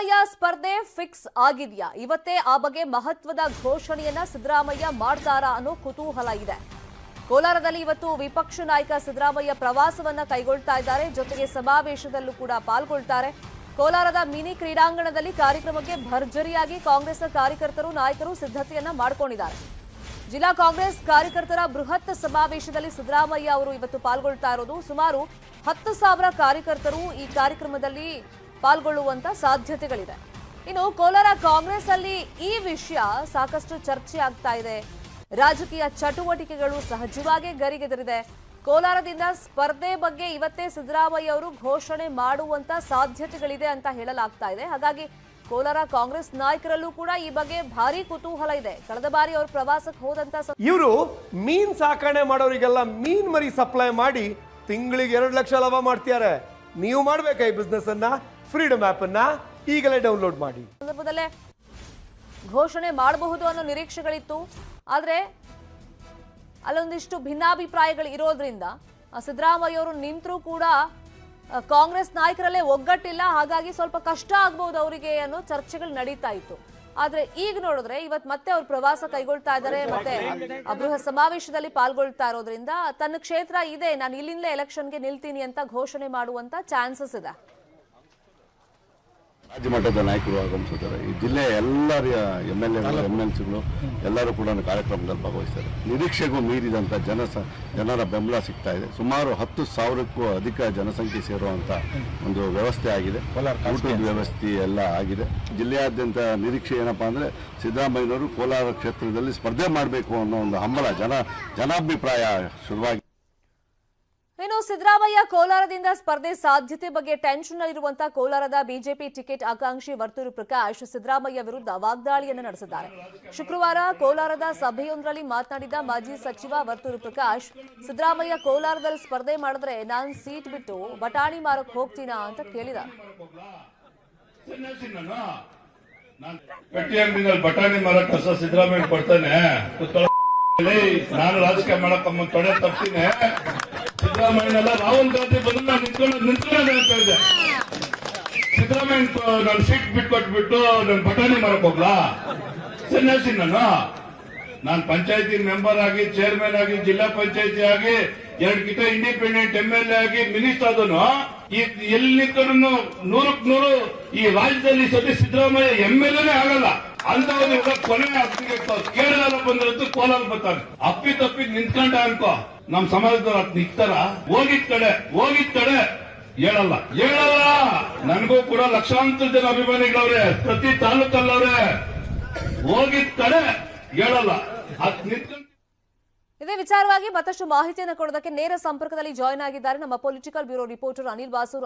ಸಿದ್ದರಾಮಯ್ಯ ಸ್ಪರ್ಧೆ ಫಿಕ್ಸ್ ಆಗಿದೆಯಾ? ಇವತ್ತೇ ಆ ಬಗ್ಗೆ ಮಹತ್ವದ ಘೋಷಣೆಯನ್ನ ಸಿದ್ದರಾಮಯ್ಯ ಮಾಡ್ತಾರಾ ಅನ್ನೋ ಕುತೂಹಲ ಇದೆ. ಕೋಲಾರದಲ್ಲಿ ಇವತ್ತು ವಿಪಕ್ಷ ನಾಯಕ ಸಿದ್ದರಾಮಯ್ಯ ಪ್ರವಾಸವನ್ನ ಕೈಗೊಳ್ತಾ ಇದ್ದಾರೆ. ಜೊತೆಗೆ ಸಮಾವೇಶದಲ್ಲೂ ಕೂಡ ಪಾಲ್ಗೊಳ್ತಾರೆ. ಕೋಲಾರದ ಮಿನಿ ಕ್ರೀಡಾಂಗಣದಲ್ಲಿ ಕಾರ್ಯಕ್ರಮಕ್ಕೆ ಭರ್ಜರಿಯಾಗಿ ಕಾಂಗ್ರೆಸ್ ಕಾರ್ಯಕರ್ತರು ನಾಯಕರು ಸಿದ್ಧತೆಯನ್ನ ಮಾಡಿಕೊಂಡಿದ್ದಾರೆ. ಜಿಲ್ಲಾ ಕಾಂಗ್ರೆಸ್ ಕಾರ್ಯಕರ್ತರ ಬೃಹತ್ ಸಮಾವೇಶದಲ್ಲಿ ಸಿದ್ದರಾಮಯ್ಯ ಅವರು ಇವತ್ತು ಪಾಲ್ಗೊಳ್ತಾ ಇರೋದು. ಸುಮಾರು 10,000 ಕಾರ್ಯಕರ್ತರು ಈ ಕಾರ್ಯಕ್ರಮದಲ್ಲಿ ಪಾಲ್ಗೊಳ್ಳುವಂತ ಸಾಧ್ಯತೆಗಳಿದೆ. ಇನ್ನು ಕೋಲಾರ ಕಾಂಗ್ರೆಸ್ ಅಲ್ಲಿ ಈ ವಿಷಯ ಸಾಕಷ್ಟು ಚರ್ಚೆ ಆಗ್ತಾ ಇದೆ. ರಾಜಕೀಯ ಚಟುವಟಿಕೆಗಳು ಸಹಜವಾಗಿ ಗರಿಗೆದರಿದೆ. ಕೋಲಾರದಿಂದ ಸ್ಪರ್ಧೆ ಬಗ್ಗೆ ಇವತ್ತೇ ಸಿದ್ದರಾಮಯ್ಯ ಅವರು ಘೋಷಣೆ ಮಾಡುವಂತ ಸಾಧ್ಯತೆಗಳಿದೆ ಅಂತ ಹೇಳಲಾಗ್ತಾ ಇದೆ. ಹಾಗಾಗಿ ಕೋಲಾರ ಕಾಂಗ್ರೆಸ್ ನಾಯಕರಲ್ಲೂ ಕೂಡ ಈ ಬಗ್ಗೆ ಭಾರಿ ಕುತೂಹಲ ಇದೆ. ಕಳೆದ ಬಾರಿ ಅವರು ಪ್ರವಾಸಕ್ಕೆ ಹೋದಂತ ಇವರು ಮೀನ್ ಸಾಕಣೆ ಮಾಡೋರಿಗೆಲ್ಲ ಮೀನ್ ಮರಿ ಸಪ್ಲೈ ಮಾಡಿ ತಿಂಗಳಿಗೆ 2 ಲಕ್ಷ ಲಾಭ ಮಾಡ್ತಿದ್ದಾರೆ. ನೀವು ಮಾಡ್ಬೇಕಾ ಈ ಬಿಸ್ನೆಸ್ ಅನ್ನ? ಫ್ರೀಡಮ್ ಆಪ್ ಅನ್ನ ಈಗಲೇ ಡೌನ್ಲೋಡ್ ಮಾಡಿ. ಸಂದರ್ಭದಲ್ಲೇ ಘೋಷಣೆ ಮಾಡಬಹುದು ಅನ್ನೋ ನಿರೀಕ್ಷೆಗಳಿತ್ತು. ಆದ್ರೆ ಅಲ್ಲೊಂದಿಷ್ಟು ಭಿನ್ನಾಭಿಪ್ರಾಯಗಳು ಇರೋದ್ರಿಂದ ಸಿದ್ದರಾಮಯ್ಯ ಅವರು ನಿಂತರೂ ಕೂಡ ಕಾಂಗ್ರೆಸ್ ನಾಯಕರಲ್ಲೇ ಒಗ್ಗಟ್ಟಿಲ್ಲ. ಹಾಗಾಗಿ ಸ್ವಲ್ಪ ಕಷ್ಟ ಆಗ್ಬಹುದು ಅವರಿಗೆ ಅನ್ನೋ ಚರ್ಚೆಗಳು ನಡೀತಾ ಇತ್ತು. ಆದ್ರೆ ಈಗ ನೋಡಿದ್ರೆ ಇವತ್ತು ಮತ್ತೆ ಅವ್ರು ಪ್ರವಾಸ ಕೈಗೊಳ್ತಾ ಇದ್ದಾರೆ. ಮತ್ತೆ ಬೃಹತ್ ಸಮಾವೇಶದಲ್ಲಿ ಪಾಲ್ಗೊಳ್ತಾ ಇರೋದ್ರಿಂದ ತನ್ನ ಕ್ಷೇತ್ರ ಇದೆ, ನಾನು ಇಲ್ಲಿಂದಲೇ ಎಲೆಕ್ಷನ್ಗೆ ನಿಲ್ತೀನಿ ಅಂತ ಘೋಷಣೆ ಮಾಡುವಂತ ಚಾನ್ಸಸ್ ಇದೆ. ರಾಜ್ಯ ಮಟ್ಟದ ನಾಯಕರು ಆಗಮಿಸುತ್ತಾರೆ. ಈ ಜಿಲ್ಲೆಯ ಎಲ್ಲರ MLAಗಳು ಎಲ್ಲರೂ ಕೂಡ ಕಾರ್ಯಕ್ರಮದಲ್ಲಿ ಭಾಗವಹಿಸ್ತಾರೆ. ನಿರೀಕ್ಷೆಗೂ ಮೀರಿದಂಥ ಜನರ ಬೆಂಬಲ ಸಿಗ್ತಾ ಇದೆ. ಸುಮಾರು 10,000ಕ್ಕೂ ಅಧಿಕ ಜನಸಂಖ್ಯೆ ಸೇರುವಂಥ ಒಂದು ವ್ಯವಸ್ಥೆ ಆಗಿದೆ. ಊಟದ ವ್ಯವಸ್ಥೆ ಎಲ್ಲ ಆಗಿದೆ. ಜಿಲ್ಲೆಯಾದ್ಯಂತ ನಿರೀಕ್ಷೆ ಏನಪ್ಪಾ ಅಂದರೆ ಸಿದ್ದರಾಮಯ್ಯನವರು ಕೋಲಾರ ಕ್ಷೇತ್ರದಲ್ಲಿ ಸ್ಪರ್ಧೆ ಮಾಡಬೇಕು ಅನ್ನೋ ಒಂದು ಹಂಬಲ ಜನಾಭಿಪ್ರಾಯ ಶುರುವಾಗಿ. ಇನ್ನು ಸಿದ್ದರಾಮಯ್ಯ ಕೋಲಾರದಿಂದ ಸ್ಪರ್ಧೆ ಸಾಧ್ಯತೆ ಬಗ್ಗೆ ಟೆನ್ಷನ್ ಇರುವಂತಹ ಕೋಲಾರದ ಬಿಜೆಪಿ ಟಿಕೆಟ್ ಆಕಾಂಕ್ಷಿ ವರ್ತೂರು ಪ್ರಕಾಶ್ ಸಿದ್ದರಾಮಯ್ಯ ವಿರುದ್ಧ ವಾಗ್ದಾಳಿಯನ್ನು ನಡೆಸಿದ್ದಾರೆ. ಶುಕ್ರವಾರ ಕೋಲಾರದ ಸಭೆಯೊಂದರಲ್ಲಿ ಮಾತನಾಡಿದ ಮಾಜಿ ಸಚಿವ ವರ್ತೂರು ಪ್ರಕಾಶ್, ಸಿದ್ದರಾಮಯ್ಯ ಕೋಲಾರದಲ್ಲಿ ಸ್ಪರ್ಧೆ ಮಾಡಿದ್ರೆ ನಾನು ಸೀಟ್ ಬಿಟ್ಟು ಬಟಾಣಿ ಮಾರಕ್ ಹೋಗ್ತೀನಾ ಅಂತ ಕೇಳಿದ್ದಾರೆ. ಬಟಾಣಿ ಮಾರಕ್ ಕಸ ಸಿದ್ದರಾಮಯ್ಯ ಕೊಡ್ತಾನೆ, ನಾನು ರಾಜಕೀಯ ಮಾಡಕ್ ತೊಡೆ ತಪ್ತೀನಿ. ಸಿದ್ದರಾಮಯ್ಯನೆಲ್ಲ ರಾಹುಲ್ ಗಾಂಧಿ ಬಂದು ನಾನು ನಿಂತ್ಕೊಂಡು ಅಂತ ಹೇಳಿದೆ. ಸಿದ್ದರಾಮಯ್ಯ ನಾನು ಸೀಟ್ ಬಿಟ್ಕೊಟ್ಬಿಟ್ಟು ನಾನು ಬಟಾಣಿ ಮಾರಕ್ ಹೋಗ್ಲಾ? ಸನ್ಯಾಸಿ ನಾನು ಪಂಚಾಯತಿ ಮೆಂಬರ್ ಆಗಿ, ಚೇರ್ಮನ್ ಆಗಿ, ಜಿಲ್ಲಾ ಪಂಚಾಯತಿ ಆಗಿ, 2 ಕಿಟ ಇಂಡಿಪೆಂಡೆಂಟ್ MLA ಆಗಿ ಮಿನಿಸ್ಟರ್ ಆದನು. ಎಲ್ಲಿ ನಿಂತ್ಕೊಂಡು 100ಕ್ಕೆ 100 ಈ ರಾಜ್ಯದಲ್ಲಿ ಸದ್ಯ ಸಿದ್ದರಾಮಯ್ಯ MLAನೇ ಆಗಲ್ಲ ಅಂತವನು ಕೊನೆ ಹತ್ತಿಗೆ ಕೇರಳ ಬಂದಿರತ್ತು ಕೋಲಾರ ಬರ್ತಾನೆ. ಅಪ್ಪಿ ನಿಂತ್ಕೊಂಡ ಅನ್ಕೋ ನಮ್ ಸಮಾಜದವ್ರು ಅದ್ ನಿಂತಾರ. ಹೋಗಿದ್ ಕಡೆ ಹೇಳಲ್ಲ. ನನಗೂ ಕೂಡ ಲಕ್ಷಾಂತರ ಜನ ಅಭಿಮಾನಿಗಳವ್ರೆ, ಪ್ರತಿ ತಾಲೂಕಲ್ಲವ್ರೆ. ಹೋಗಿದ್ ಕಡೆ ಹೇಳಲ್ಲ. ಅದ್ ನಿಂತ್ಕೊಂಡು ಇದೇ ವಿಚಾರವಾಗಿ ಮತ್ತಷ್ಟು ಮಾಹಿತಿಯನ್ನು ಕೊಡೋದಕ್ಕೆ ನೇರ ಸಂಪರ್ಕದಲ್ಲಿ ಜಾಯ್ನ್ ಆಗಿದ್ದಾರೆ ನಮ್ಮ political bureau reporter Anil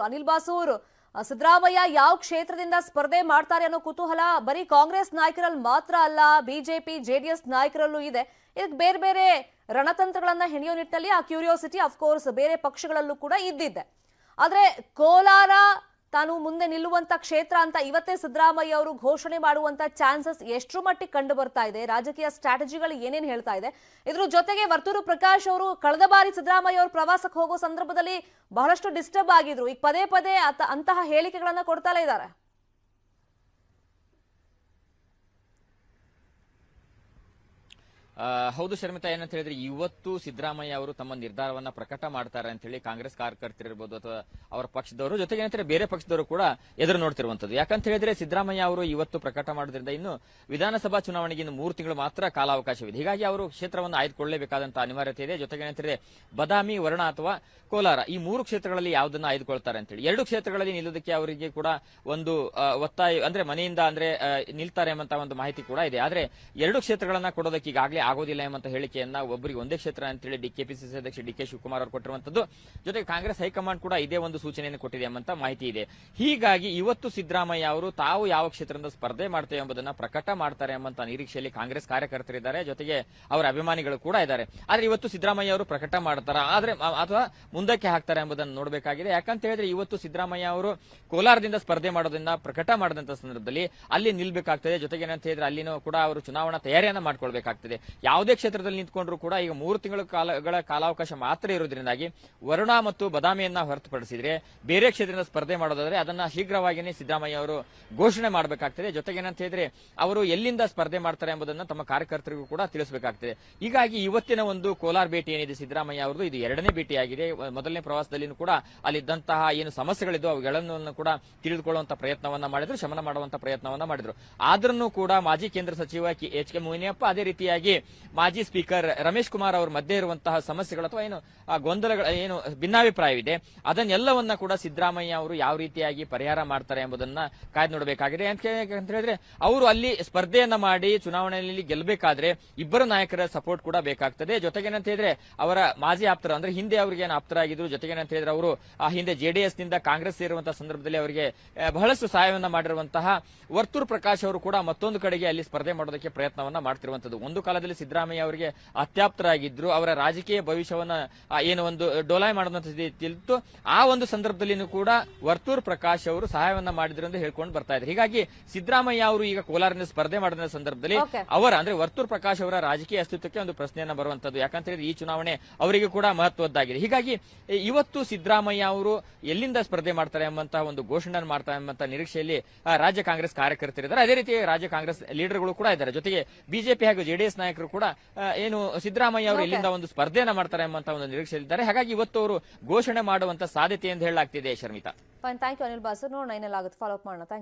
Basur. Siddaramaiah ಯಾವ ಕ್ಷೇತ್ರದಿಂದ ಸ್ಪರ್ಧೆ ಮಾಡ್ತಾರೆ ಅನ್ನೋ ಕುತೂಹಲ ಬರೀ ಕಾಂಗ್ರೆಸ್ ನಾಯಕರಲ್ಲಿ ಮಾತ್ರ ಅಲ್ಲ, ಬಿಜೆಪಿ JDS ನಾಯಕರಲ್ಲೂ ಇದೆ. ಇದಕ್ಕೆ ಬೇರೆ ಬೇರೆ ರಣತಂತ್ರಗಳನ್ನ ಹೆಣೆಯೋ ನಿಟ್ಟಿನಲ್ಲಿ ಆ ಕ್ಯೂರಿಯಾಸಿಟಿ ಅಫ್ಕೋರ್ಸ್ ಬೇರೆ ಪಕ್ಷಗಳಲ್ಲೂ ಕೂಡ ಇದ್ದಿದೆ. ಆದ್ರೆ ಕೋಲಾರ ತಾನು ಮುಂದೆ ನಿಲ್ಲುವಂತ ಕ್ಷೇತ್ರ ಅಂತ ಇವತ್ತೇ ಸಿದ್ದರಾಮಯ್ಯ ಅವರು ಘೋಷಣೆ ಮಾಡುವಂತ ಚಾನ್ಸಸ್ ಎಷ್ಟರ ಮಟ್ಟಿಗೆ ಕಂಡು ಬರ್ತಾ ಇದೆ? ರಾಜಕೀಯ ಸ್ಟ್ರಾಟಜಿಗಳು ಏನೇನು ಹೇಳ್ತಾ ಇದೆ? ಇದ್ರ ಜೊತೆಗೆ ವರ್ತೂರು ಪ್ರಕಾಶ್ ಅವರು ಕಳೆದ ಬಾರಿ ಸಿದ್ದರಾಮಯ್ಯ ಅವರು ಪ್ರವಾಸಕ್ಕೆ ಹೋಗೋ ಸಂದರ್ಭದಲ್ಲಿ ಬಹಳಷ್ಟು ಡಿಸ್ಟರ್ಬ್ ಆಗಿದ್ರು. ಈಗ ಪದೇ ಅಂತಹ ಹೇಳಿಕೆಗಳನ್ನ ಕೊಡ್ತಾಲೇ ಇದ್ದಾರೆ. ಹೌದು ಶರ್ಮಿತಾ, ಏನಂತ ಹೇಳಿದ್ರೆ ಇವತ್ತು ಸಿದ್ದರಾಮಯ್ಯ ಅವರು ತಮ್ಮ ನಿರ್ಧಾರವನ್ನ ಪ್ರಕಟ ಮಾಡ್ತಾರೆ ಅಂತ ಹೇಳಿ ಕಾಂಗ್ರೆಸ್ ಕಾರ್ಯಕರ್ತರಿರ್ಬೋದು ಅಥವಾ ಅವರ ಪಕ್ಷದವರು, ಜೊತೆಗೆ ಏನಂತಾರೆ ಬೇರೆ ಪಕ್ಷದವರು ಕೂಡ ಎದುರು ನೋಡ್ತಿರುವಂತದ್ದು. ಯಾಕಂತ ಹೇಳಿದ್ರೆ ಸಿದ್ದರಾಮಯ್ಯ ಅವರು ಇವತ್ತು ಪ್ರಕಟ ಮಾಡೋದ್ರಿಂದ ಇನ್ನು ವಿಧಾನಸಭಾ ಚುನಾವಣೆಗೆ ಇನ್ನು 3 ತಿಂಗಳು ಮಾತ್ರ ಕಾಲಾವಕಾಶವಿದೆ. ಹೀಗಾಗಿ ಅವರು ಕ್ಷೇತ್ರವನ್ನು ಆಯ್ದುಕೊಳ್ಳಲೇಬೇಕಾದಂತಹ ಅನಿವಾರ್ಯತೆ ಇದೆ. ಜೊತೆಗೆ ಏನಂತಾರೆ ಬಾದಾಮಿ, ವರ್ಣ ಅಥವಾ ಕೋಲಾರ ಈ 3 ಕ್ಷೇತ್ರಗಳಲ್ಲಿ ಯಾವುದನ್ನ ಆಯ್ದುಕೊಳ್ತಾರೆ ಅಂತ ಹೇಳಿ 2 ಕ್ಷೇತ್ರಗಳಲ್ಲಿ ನಿಲ್ಲೋದಕ್ಕೆ ಅವರಿಗೆ ಕೂಡ ಒಂದು ಒತ್ತಾಯ, ಅಂದ್ರೆ ಮನೆಯಿಂದ ಅಂದ್ರೆ ನಿಲ್ತಾರೆ ಎಂಬಂತ ಒಂದು ಮಾಹಿತಿ ಕೂಡ ಇದೆ. ಆದ್ರೆ 2 ಕ್ಷೇತ್ರಗಳನ್ನ ಕೊಡೋದಕ್ಕೆ ಈಗಾಗಲೇ ಆಗೋದಿಲ್ಲ ಎಂಬಂತ ಹೇಳಿಕೆಯನ್ನ ಒಬ್ಬರಿಗೆ ಒಂದೇ ಕ್ಷೇತ್ರ ಅಂತೇಳಿ ಕೆಪಿಸಿಸಿ ಅಧ್ಯಕ್ಷ DK ಶಿವಕುಮಾರ್ ಅವರು ಕೊಟ್ಟಿರುವಂತದ್ದು. ಜೊತೆಗೆ ಕಾಂಗ್ರೆಸ್ ಹೈಕಮಾಂಡ್ ಕೂಡ ಇದೇ ಒಂದು ಸೂಚನೆಯನ್ನು ಕೊಟ್ಟಿದೆ ಎಂಬಂತ ಮಾಹಿತಿ ಇದೆ. ಹೀಗಾಗಿ ಇವತ್ತು ಸಿದ್ದರಾಮಯ್ಯ ಅವರು ತಾವು ಯಾವ ಕ್ಷೇತ್ರದಿಂದ ಸ್ಪರ್ಧೆ ಮಾಡ್ತೇವೆ ಎಂಬುದನ್ನ ಪ್ರಕಟ ಮಾಡ್ತಾರೆ ಎಂಬಂತ ನಿರೀಕ್ಷೆಯಲ್ಲಿ ಕಾಂಗ್ರೆಸ್ ಕಾರ್ಯಕರ್ತರಿದ್ದಾರೆ, ಜೊತೆಗೆ ಅವರ ಅಭಿಮಾನಿಗಳು ಕೂಡ ಇದ್ದಾರೆ. ಆದ್ರೆ ಇವತ್ತು ಸಿದ್ದರಾಮಯ್ಯ ಅವರು ಪ್ರಕಟ ಮಾಡ್ತಾರ ಆದ್ರೆ ಅಥವಾ ಮುಂದಕ್ಕೆ ಹಾಕ್ತಾರೆ ಎಂಬುದನ್ನು ನೋಡಬೇಕಾಗಿದೆ. ಯಾಕಂತ ಹೇಳಿದ್ರೆ ಇವತ್ತು ಸಿದ್ದರಾಮಯ್ಯ ಅವರು ಕೋಲಾರದಿಂದ ಸ್ಪರ್ಧೆ ಮಾಡೋದ್ರಿಂದ ಪ್ರಕಟ ಮಾಡಿದಂತ ಸಂದರ್ಭದಲ್ಲಿ ಅಲ್ಲಿ ನಿಲ್ಬೇಕಾಗ್ತದೆ. ಜೊತೆಗೆ ಏನಂತ ಹೇಳಿದ್ರೆ ಅಲ್ಲಿನೂ ಕೂಡ ಅವರು ಚುನಾವಣಾ ತಯಾರಿಯನ್ನ ಮಾಡ್ಕೊಳ್ಬೇಕಾಗ್ತದೆ. ಯಾವುದೇ ಕ್ಷೇತ್ರದಲ್ಲಿ ನಿಂತ್ಕೊಂಡ್ರು ಕೂಡ ಈಗ 3 ತಿಂಗಳ ಕಾಲಾವಕಾಶ ಮಾತ್ರ ಇರೋದ್ರಿಂದಾಗಿ ವರುಣ ಮತ್ತು ಬದಾಮಿಯನ್ನ ಹೊರತುಪಡಿಸಿದ್ರೆ ಬೇರೆ ಕ್ಷೇತ್ರದಿಂದ ಸ್ಪರ್ಧೆ ಮಾಡೋದಾದ್ರೆ ಅದನ್ನ ಶೀಘ್ರವಾಗಿಯೇ ಸಿದ್ದರಾಮಯ್ಯ ಅವರು ಘೋಷಣೆ ಮಾಡಬೇಕಾಗ್ತದೆ. ಜೊತೆಗೆ ಏನಂತ ಹೇಳಿದ್ರೆ ಅವರು ಎಲ್ಲಿಂದ ಸ್ಪರ್ಧೆ ಮಾಡ್ತಾರೆ ಎಂಬುದನ್ನು ತಮ್ಮ ಕಾರ್ಯಕರ್ತರಿಗೂ ಕೂಡ ತಿಳಿಸಬೇಕಾಗ್ತದೆ. ಹೀಗಾಗಿ ಇವತ್ತಿನ ಒಂದು ಕೋಲಾರ ಭೇಟಿ ಏನಿದೆ ಸಿದ್ದರಾಮಯ್ಯ ಅವರದು, ಇದು 2ನೇ ಭೇಟಿಯಾಗಿದೆ. ಮೊದಲನೇ ಪ್ರವಾಸದಲ್ಲಿ ಕೂಡ ಅಲ್ಲಿದ್ದಂತಹ ಏನು ಸಮಸ್ಯೆಗಳಿದ್ದು ಅವುಗಳನ್ನು ಕೂಡ ತಿಳಿದುಕೊಳ್ಳುವಂತ ಪ್ರಯತ್ನವನ್ನ ಮಾಡಿದ್ರು, ಶಮನ ಮಾಡುವಂತ ಪ್ರಯತ್ನವನ್ನ ಮಾಡಿದ್ರು. ಆದ್ರೂ ಕೂಡ ಮಾಜಿ ಕೇಂದ್ರ ಸಚಿವ ಎಚ್ ಕೆ ಮುನಿಯಪ್ಪ, ಅದೇ ರೀತಿಯಾಗಿ ಮಾಜಿ ಸ್ಪೀಕರ್ ರಮೇಶ್ ಕುಮಾರ್ ಅವರ ಮಧ್ಯೆ ಇರುವಂತಹ ಸಮಸ್ಯೆಗಳು ಅಥವಾ ಏನು ಗೊಂದಲಗಳ ಏನು ಭಿನ್ನಾಭಿಪ್ರಾಯವಿದೆ ಅದನ್ನೆಲ್ಲವನ್ನ ಕೂಡ ಸಿದ್ದರಾಮಯ್ಯ ಅವರು ಯಾವ ರೀತಿಯಾಗಿ ಪರಿಹಾರ ಮಾಡ್ತಾರೆ ಎಂಬುದನ್ನ ಕಾಯ್ದು ನೋಡಬೇಕಾಗಿದೆ. ಅಂತ ಹೇಳಿದ್ರೆ ಅವರು ಅಲ್ಲಿ ಸ್ಪರ್ಧೆಯನ್ನ ಮಾಡಿ ಚುನಾವಣೆಯಲ್ಲಿ ಗೆಲ್ಲಬೇಕಾದ್ರೆ ಇಬ್ಬರು ನಾಯಕರ ಸಪೋರ್ಟ್ ಕೂಡ ಬೇಕಾಗ್ತದೆ. ಜೊತೆಗೇನಂತ ಹೇಳಿದ್ರೆ ಅವರ ಮಾಜಿ ಆಪ್ತರ ಅಂದ್ರೆ ಹಿಂದೆ ಅವರಿಗೆ ಏನು ಆಪ್ತರಾಗಿದ್ರು, ಜೊತೆಗೇನಂತ ಹೇಳಿದ್ರೆ ಅವರು ಆ ಹಿಂದೆ ಜೆಡಿಎಸ್ ನಿಂದ ಕಾಂಗ್ರೆಸ್ ಸೇರುವಂತಹ ಸಂದರ್ಭದಲ್ಲಿ ಅವರಿಗೆ ಬಹಳಷ್ಟು ಸಹಾಯವನ್ನ ಮಾಡಿರುವಂತಹ ವರ್ತೂರ್ ಪ್ರಕಾಶ್ ಅವರು ಕೂಡ ಮತ್ತೊಂದು ಕಡೆಗೆ ಅಲ್ಲಿ ಸ್ಪರ್ಧೆ ಮಾಡೋದಕ್ಕೆ ಪ್ರಯತ್ನವನ್ನ ಮಾಡ್ತಿರುವಂತದ್ದು. ಒಂದು ಕಾಲದಲ್ಲಿ ಸಿದ್ದರಾಮಯ್ಯ ಅವರಿಗೆ ಅತ್ಯಾಪ್ತರಾಗಿದ್ರು, ಅವರ ರಾಜಕೀಯ ಭವಿಷ್ಯವನ್ನ ಏನು ಒಂದು ಡೋಲಾಯ್ ಮಾಡುವಂತಿತ್ತು. ಆ ಒಂದು ಸಂದರ್ಭದಲ್ಲಿ ಕೂಡ ವರ್ತೂರ್ ಪ್ರಕಾಶ್ ಅವರು ಸಹಾಯವನ್ನ ಮಾಡಿದ್ರು ಅಂತ ಹೇಳ್ಕೊಂಡು ಬರ್ತಾ ಇದ್ದಾರೆ. ಹೀಗಾಗಿ ಸಿದ್ದರಾಮಯ್ಯ ಅವರು ಈಗ ಕೋಲಾರದಿಂದ ಸ್ಪರ್ಧೆ ಮಾಡಿದ ಸಂದರ್ಭದಲ್ಲಿ ಅವರ ಅಂದ್ರೆ ವರ್ತೂರ್ ಪ್ರಕಾಶ್ ಅವರ ರಾಜಕೀಯ ಅಸ್ತಿತ್ವಕ್ಕೆ ಒಂದು ಪ್ರಶ್ನೆಯನ್ನ ಬರುವಂತದ್ದು. ಯಾಕಂತ ಹೇಳಿದ್ರೆ ಈ ಚುನಾವಣೆ ಅವರಿಗೆ ಕೂಡ ಮಹತ್ವದ್ದಾಗಿದೆ. ಹೀಗಾಗಿ ಇವತ್ತು ಸಿದ್ದರಾಮಯ್ಯ ಅವರು ಎಲ್ಲಿಂದ ಸ್ಪರ್ಧೆ ಮಾಡ್ತಾರೆ ಎಂಬಂತಹ ಒಂದು ಘೋಷಣೆ ಮಾಡ್ತಾರೆ ಎಂಬಂತ ನಿರೀಕ್ಷೆಯಲ್ಲಿ ರಾಜ್ಯ ಕಾಂಗ್ರೆಸ್ ಕಾರ್ಯಕರ್ತರಿದ್ದಾರೆ. ಅದೇ ರೀತಿ ರಾಜ್ಯ ಕಾಂಗ್ರೆಸ್ ಲೀಡರ್ಗಳು ಕೂಡ ಇದ್ದಾರೆ. ಜೊತೆಗೆ ಬಿಜೆಪಿ ಹಾಗೂ ಜೆಡಿಎಸ್ ನಾಯಕರು ಕೂಡ ಏನು ಸಿದ್ದರಾಮಯ್ಯ ಅವರು ಎಲ್ಲಿಂದ ಒಂದು ಸ್ಪರ್ಧೆಯನ್ನ ಮಾಡ್ತಾರೆ ಎಂಬಂತ ಒಂದು ನಿರೀಕ್ಷೆಯಲ್ಲಿದ್ದಾರೆ. ಹಾಗಾಗಿ ಇವತ್ತು ಅವರು ಘೋಷಣೆ ಮಾಡುವಂತ ಸಾಧ್ಯತೆ ಎಂದು ಹೇಳಲಾಗ್ತಿದೆ. Sharmita, thank you Anil Basu. ನೋಡೋಣ ಏನೆಲ್ಲ ಆಗುತ್ತೆ, ಫಾಲೋ ಅಪ್ ಮಾಡೋಣ. Thank you.